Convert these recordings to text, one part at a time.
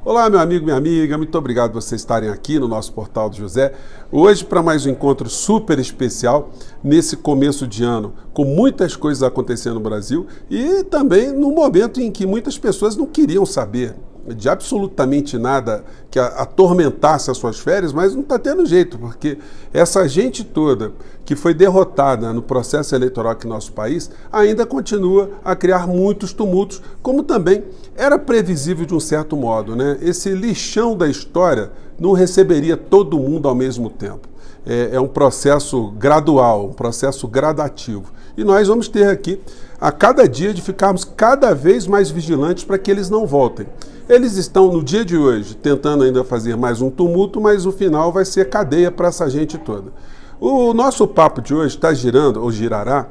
Olá, meu amigo, minha amiga, muito obrigado por vocês estarem aqui no nosso Portal do José. Hoje para mais um encontro super especial, nesse começo de ano, com muitas coisas acontecendo no Brasil e também no momento em que muitas pessoas não queriam saber de absolutamente nada que atormentasse as suas férias, mas não está tendo jeito, porque essa gente toda que foi derrotada no processo eleitoral aqui no nosso país ainda continua a criar muitos tumultos, como também era previsível de um certo modo, né? Esse lixão da história não receberia todo mundo ao mesmo tempo. É um processo gradual, um processo gradativo. E nós vamos ter aqui, a cada dia, de ficarmos cada vez mais vigilantes para que eles não voltem. Eles estão, no dia de hoje, tentando ainda fazer mais um tumulto, mas o final vai ser cadeia para essa gente toda. O nosso papo de hoje está girando, ou girará,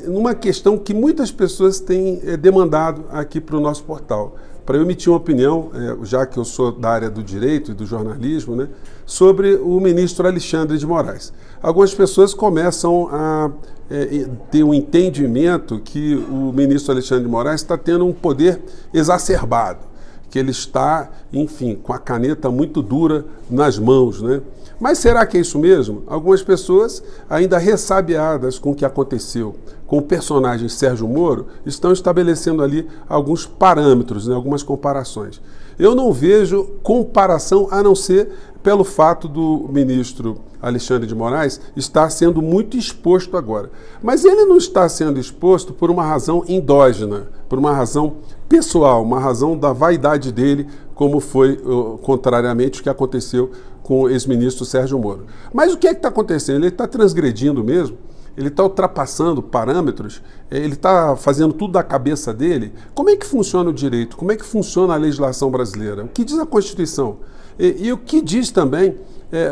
numa questão que muitas pessoas têm demandado aqui para o nosso portal. Para eu emitir uma opinião, já que eu sou da área do direito e do jornalismo, né, sobre o ministro Alexandre de Moraes. Algumas pessoas começam a ter um entendimento que o ministro Alexandre de Moraes está tendo um poder exacerbado, que ele está, enfim, com a caneta muito dura nas mãos, né? Mas será que é isso mesmo? Algumas pessoas, ainda ressabiadas com o que aconteceu com o personagem Sérgio Moro, estão estabelecendo ali alguns parâmetros, né, algumas comparações. Eu não vejo comparação a não ser pelo fato do ministro Alexandre de Moraes estar sendo muito exposto agora. Mas ele não está sendo exposto por uma razão endógena, por uma razão pessoal, uma razão da vaidade dele, como foi, contrariamente, o que aconteceu com o ex-ministro Sérgio Moro. Mas o que é que está acontecendo? Ele está transgredindo mesmo? Ele está ultrapassando parâmetros? Ele está fazendo tudo da cabeça dele? Como é que funciona o direito? Como é que funciona a legislação brasileira? O que diz a Constituição? E o que diz também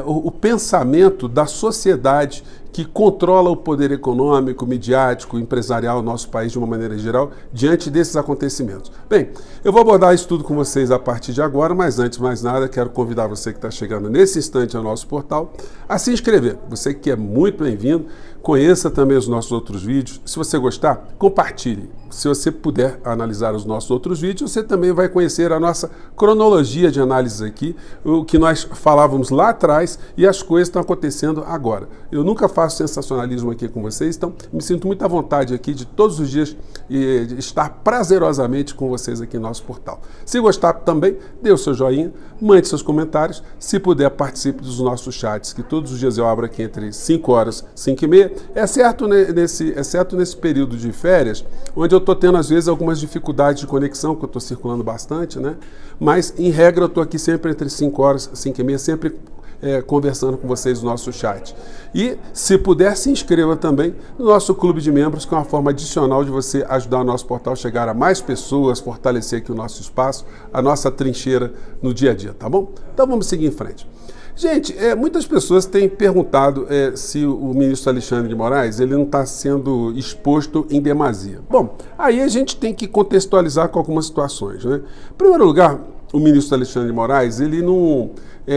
o pensamento da sociedade que controla o poder econômico, midiático, empresarial do nosso país de uma maneira geral, diante desses acontecimentos? Bem, eu vou abordar isso tudo com vocês a partir de agora, mas antes de mais nada, quero convidar você que está chegando nesse instante ao nosso portal a se inscrever. Você que é muito bem-vindo, conheça também os nossos outros vídeos. Se você gostar, compartilhe. Se você puder analisar os nossos outros vídeos, você também vai conhecer a nossa cronologia de análises aqui, o que nós falávamos lá atrás e as coisas estão acontecendo agora. Eu nunca faço sensacionalismo aqui com vocês, então me sinto muito à vontade aqui de todos os dias estar prazerosamente com vocês aqui no nosso portal. Se gostar também, dê o seu joinha, mande seus comentários. Se puder, participe dos nossos chats, que todos os dias eu abro aqui entre 5 horas e 5 e meia, exceto nesse período de férias, onde eu estou tendo às vezes algumas dificuldades de conexão, que eu estou circulando bastante, né? Mas em regra eu estou aqui sempre entre 5 horas e 5 e meia, sempre conversando com vocês no nosso chat. E, se puder, se inscreva também no nosso clube de membros, que é uma forma adicional de você ajudar o nosso portal a chegar a mais pessoas, fortalecer aqui o nosso espaço, a nossa trincheira no dia a dia, tá bom? Então vamos seguir em frente. Gente, muitas pessoas têm perguntado se o ministro Alexandre de Moraes ele não está sendo exposto em demasia. Bom, aí a gente tem que contextualizar com algumas situações, né? Em primeiro lugar, o ministro Alexandre de Moraes, ele não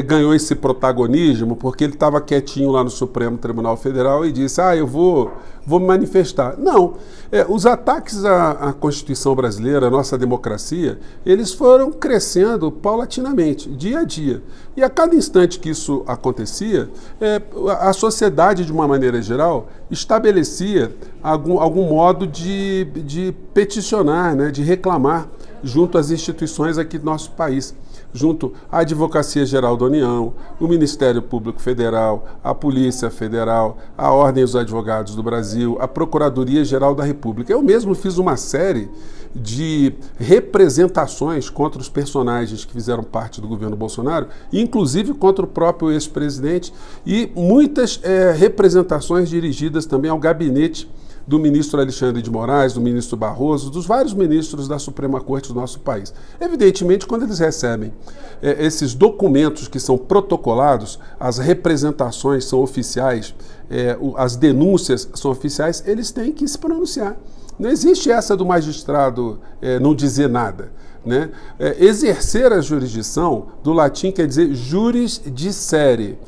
ganhou esse protagonismo porque ele estava quietinho lá no Supremo Tribunal Federal e disse, eu vou me manifestar. Não, os ataques à Constituição brasileira, à nossa democracia, eles foram crescendo paulatinamente, dia a dia. E a cada instante que isso acontecia, a sociedade, de uma maneira geral, estabelecia algum modo de peticionar, né, de reclamar junto às instituições aqui do nosso país, junto à Advocacia Geral da União, o Ministério Público Federal, a Polícia Federal, a Ordem dos Advogados do Brasil, a Procuradoria Geral da República. Eu mesmo fiz uma série de representações contra os personagens que fizeram parte do governo Bolsonaro, inclusive contra o próprio ex-presidente, e muitas representações dirigidas também ao gabinete do ministro Alexandre de Moraes, do ministro Barroso, dos vários ministros da Suprema Corte do nosso país. Evidentemente, quando eles recebem esses documentos que são protocolados, as representações são oficiais, as denúncias são oficiais, eles têm que se pronunciar. Não existe essa do magistrado não dizer nada, né? Exercer a jurisdição, do latim quer dizer juris dicere,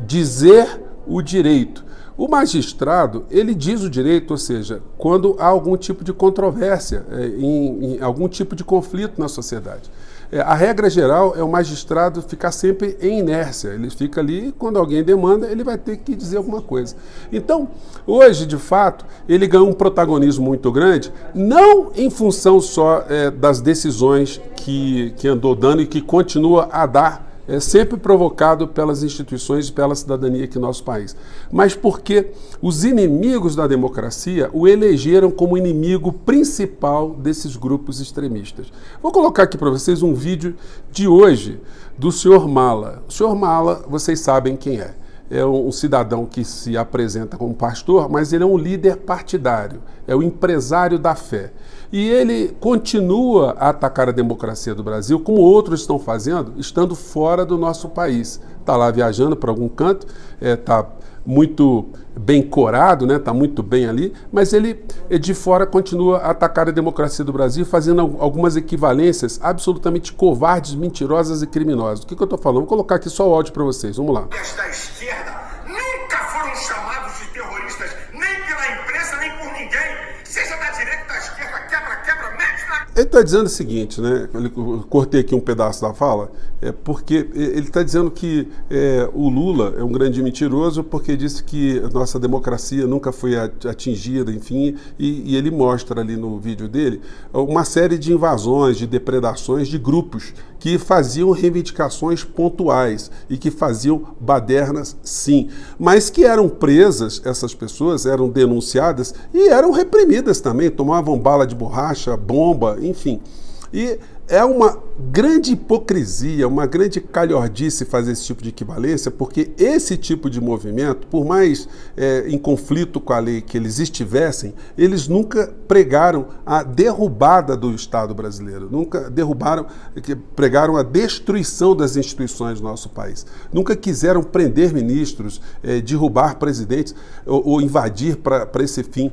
dizer o direito. O magistrado, ele diz o direito, ou seja, quando há algum tipo de controvérsia, em algum tipo de conflito na sociedade. A regra geral é o magistrado ficar sempre em inércia. Ele fica ali, quando alguém demanda, ele vai ter que dizer alguma coisa. Então, hoje, de fato, ele ganhou um protagonismo muito grande, não em função só das decisões que andou dando e que continua a dar, sempre provocado pelas instituições e pela cidadania aqui no nosso país, mas porque os inimigos da democracia o elegeram como inimigo principal desses grupos extremistas. Vou colocar aqui para vocês um vídeo de hoje do senhor Mala. O senhor Mala, vocês sabem quem é. É um cidadão que se apresenta como pastor, mas ele é um líder partidário, é o empresário da fé. E ele continua a atacar a democracia do Brasil, como outros estão fazendo, estando fora do nosso país. Está lá viajando para algum canto, está muito bem corado, né? Está muito bem ali, mas ele de fora continua a atacar a democracia do Brasil, fazendo algumas equivalências absolutamente covardes, mentirosas e criminosas. O que eu estou falando? Vou colocar aqui só o áudio para vocês. Vamos lá. Da esquerda nunca foram chamados de terroristas, nem pela imprensa, nem por ninguém. Seja da direita, da esquerda, quebra, mete na... Ele está dizendo o seguinte, né? Eu cortei aqui um pedaço da fala, porque ele está dizendo que o Lula é um grande mentiroso porque disse que a nossa democracia nunca foi atingida, enfim, e ele mostra ali no vídeo dele uma série de invasões, de depredações de grupos que faziam reivindicações pontuais e que faziam badernas, sim, mas que eram presas, essas pessoas eram denunciadas e eram reprimidas também, tomavam bala de borracha, bomba, enfim. E é uma grande hipocrisia, uma grande calhordice fazer esse tipo de equivalência, porque esse tipo de movimento, por mais em conflito com a lei que eles estivessem, eles nunca pregaram a derrubada do Estado brasileiro, nunca pregaram a destruição das instituições do nosso país, nunca quiseram prender ministros, derrubar presidentes ou invadir para esse fim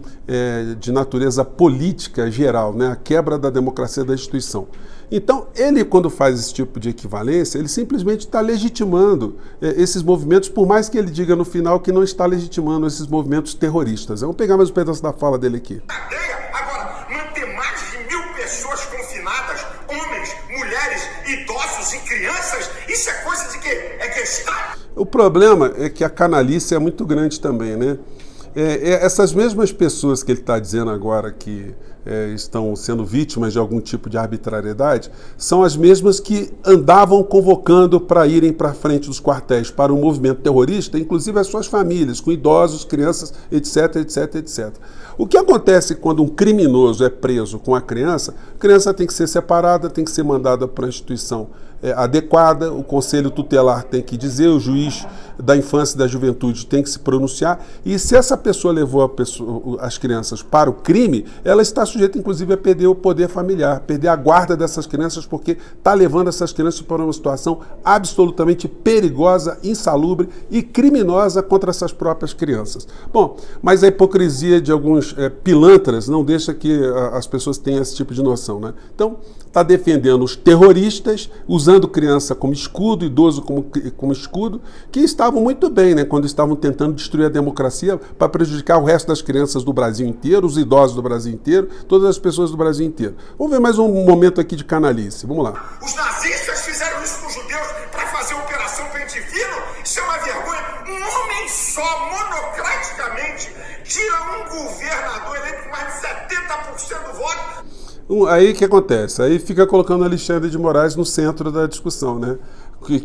de natureza política geral, né? A quebra da democracia da instituição. Então, ele, quando faz esse tipo de equivalência, ele simplesmente está legitimando esses movimentos, por mais que ele diga no final que não está legitimando esses movimentos terroristas. Vamos pegar mais um pedaço da fala dele aqui. Agora, manter mais de 1.000 pessoas confinadas, homens, mulheres, idosos e crianças, isso é coisa de quê? É questão? O problema é que a canalice é muito grande também, né? Essas mesmas pessoas que ele está dizendo agora que estão sendo vítimas de algum tipo de arbitrariedade, são as mesmas que andavam convocando para irem para frente dos quartéis para um movimento terrorista, inclusive as suas famílias, com idosos, crianças, etc, etc, etc. O que acontece quando um criminoso é preso com a criança tem que ser separada, tem que ser mandada para a instituição adequada, o conselho tutelar tem que dizer, o juiz da infância e da juventude tem que se pronunciar, e se essa pessoa levou as crianças para o crime, ela está sujeita, inclusive, a perder o poder familiar, perder a guarda dessas crianças, porque está levando essas crianças para uma situação absolutamente perigosa, insalubre e criminosa contra essas próprias crianças. Bom, mas a hipocrisia de alguns pilantras não deixa que as pessoas tenham esse tipo de noção, né? Então, está defendendo os terroristas, usando criança como escudo, idoso como escudo, que estavam muito bem, né, quando estavam tentando destruir a democracia para prejudicar o resto das crianças do Brasil inteiro, os idosos do Brasil inteiro, todas as pessoas do Brasil inteiro. Vamos ver mais um momento aqui de canalice. Vamos lá. Os nazistas fizeram isso com os judeus para fazer a Operação Pente Fino. Isso é uma vergonha. Um homem só, monocraticamente, tira um governador eleito com mais de 70% do voto. Aí o que acontece? Aí fica colocando Alexandre de Moraes no centro da discussão, né? Que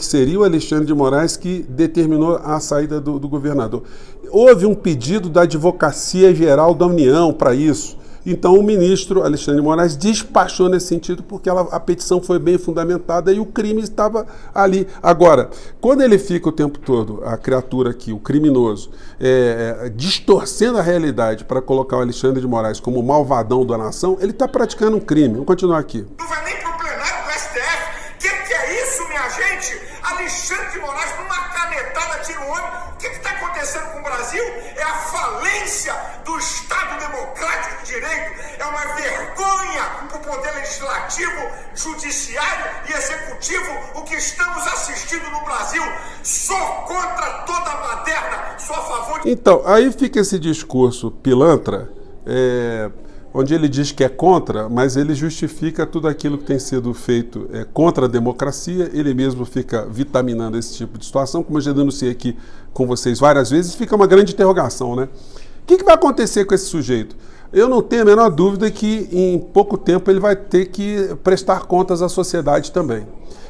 seria o Alexandre de Moraes que determinou a saída do governador. Houve um pedido da Advocacia Geral da União para isso. Então o ministro Alexandre de Moraes despachou nesse sentido porque a petição foi bem fundamentada e o crime estava ali. Agora, quando ele fica o tempo todo, a criatura aqui, o criminoso, distorcendo a realidade para colocar o Alexandre de Moraes como o malvadão da nação, ele está praticando um crime. Vamos continuar aqui. Não vai nem para o plenário do STF. Que é isso, minha gente? Alexandre de Moraes, com uma canetada, tira o homem. O que está acontecendo com o Brasil? É a falência do Estado democrático de direito. É uma vergonha para o poder legislativo, judiciário e executivo o que estamos assistindo no Brasil. Sou contra toda a baderna, sou a favor de... Então, aí fica esse discurso pilantra, onde ele diz que é contra, mas ele justifica tudo aquilo que tem sido feito contra a democracia. Ele mesmo fica vitaminando esse tipo de situação, como eu já denunciei aqui com vocês várias vezes. Fica uma grande interrogação, né? O que vai acontecer com esse sujeito? Eu não tenho a menor dúvida que em pouco tempo ele vai ter que prestar contas à sociedade também.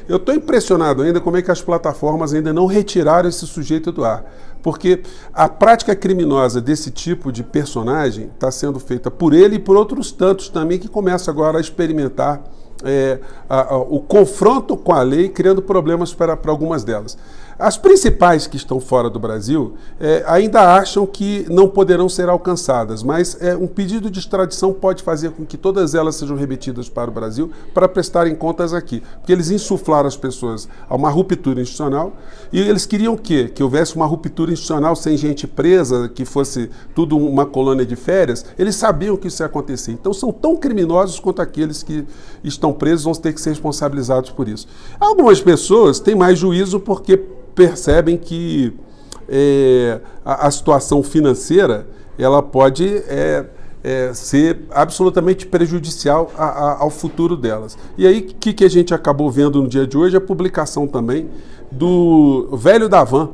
Eu estou impressionado ainda como é que as plataformas ainda não retiraram esse sujeito do ar. Porque a prática criminosa desse tipo de personagem está sendo feita por ele e por outros tantos também que começam agora a experimentar o confronto com a lei, criando problemas para algumas delas. As principais que estão fora do Brasil ainda acham que não poderão ser alcançadas, mas um pedido de extradição pode fazer com que todas elas sejam remetidas para o Brasil para prestarem contas aqui. Porque eles insuflaram as pessoas a uma ruptura institucional e eles queriam o quê? Que houvesse uma ruptura institucional sem gente presa, que fosse tudo uma colônia de férias. Eles sabiam que isso ia acontecer. Então são tão criminosos quanto aqueles que estão presos, vão ter que ser responsabilizados por isso. Algumas pessoas têm mais juízo porque percebem que a situação financeira ela pode ser absolutamente prejudicial ao futuro delas. E aí, o que a gente acabou vendo no dia de hoje? A publicação também do velho da van,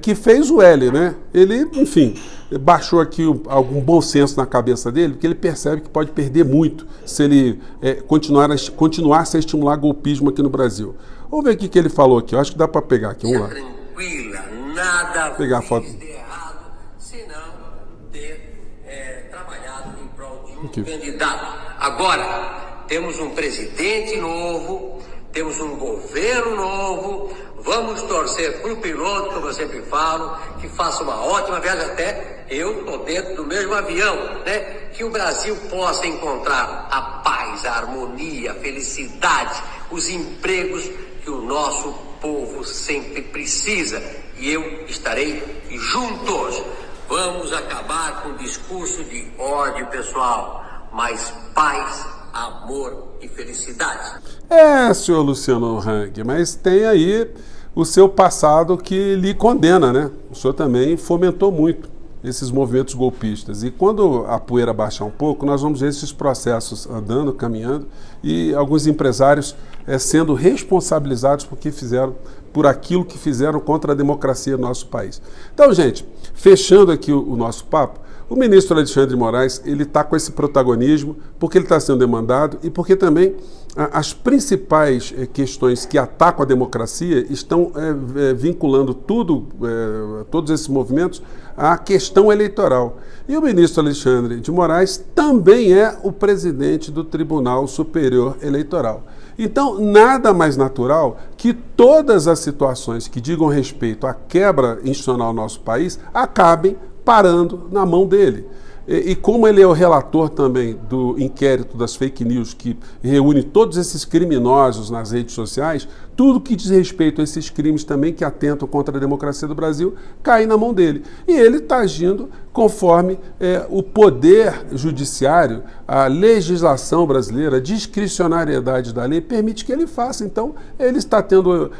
que fez o L, né? Ele, enfim, baixou aqui algum bom senso na cabeça dele, porque ele percebe que pode perder muito se ele continuar a estimular golpismo aqui no Brasil. Vamos ver o que ele falou aqui. Eu acho que dá para pegar aqui. Vamos lá. Tranquila, nada pegar a foto. de errado, senão ter trabalhado em prol de um candidato. Agora, temos um presidente novo, temos um governo novo, vamos torcer para o piloto, como eu sempre falo, que faça uma ótima viagem, até eu estou dentro do mesmo avião, né? Que o Brasil possa encontrar a paz, a harmonia, a felicidade, os empregos que o nosso povo sempre precisa. E eu estarei juntos. Vamos acabar com o discurso de ódio pessoal, mas paz, amor e felicidade. Senhor Luciano Hang, mas tem aí o seu passado que lhe condena, né? O senhor também fomentou muito esses movimentos golpistas. E quando a poeira baixar um pouco, nós vamos ver esses processos andando, caminhando, e alguns empresários sendo responsabilizados por aquilo que fizeram contra a democracia do nosso país. Então, gente, fechando aqui o nosso papo, o ministro Alexandre de Moraes, ele está com esse protagonismo porque ele está sendo demandado e porque também as principais questões que atacam a democracia estão vinculando todos esses movimentos à questão eleitoral. E o ministro Alexandre de Moraes também é o presidente do Tribunal Superior Eleitoral. Então, nada mais natural que todas as situações que digam respeito à quebra institucional no nosso país acabem parando na mão dele. E como ele é o relator também do inquérito das fake news, que reúne todos esses criminosos nas redes sociais, tudo que diz respeito a esses crimes também que atentam contra a democracia do Brasil, cai na mão dele. E ele está agindo conforme o poder judiciário, a legislação brasileira, a discricionariedade da lei permite que ele faça. Então, ele está tendo,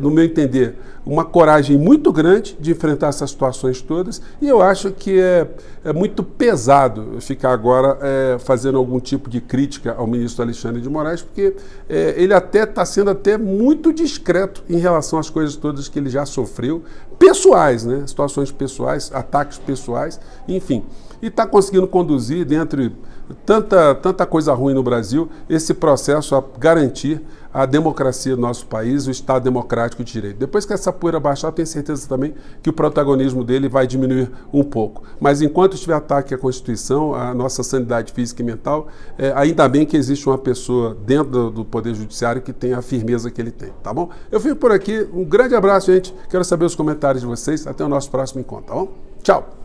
no meu entender, uma coragem muito grande de enfrentar essas situações todas, e eu acho que é muito pesado ficar agora fazendo algum tipo de crítica ao ministro Alexandre de Moraes, porque ele está sendo até muito discreto em relação às coisas todas que ele já sofreu, pessoais, né? Situações pessoais, ataques pessoais, enfim. E está conseguindo conduzir, dentre tanta coisa ruim no Brasil, esse processo a garantir a democracia do nosso país, o Estado democrático de direito. Depois que essa poeira baixar, eu tenho certeza também que o protagonismo dele vai diminuir um pouco. Mas enquanto estiver ataque à Constituição, à nossa sanidade física e mental, ainda bem que existe uma pessoa dentro do Poder Judiciário que tem a firmeza que ele tem, tá bom? Eu fico por aqui, um grande abraço, gente. Quero saber os comentários de vocês. Até o nosso próximo encontro, tá bom? Tchau!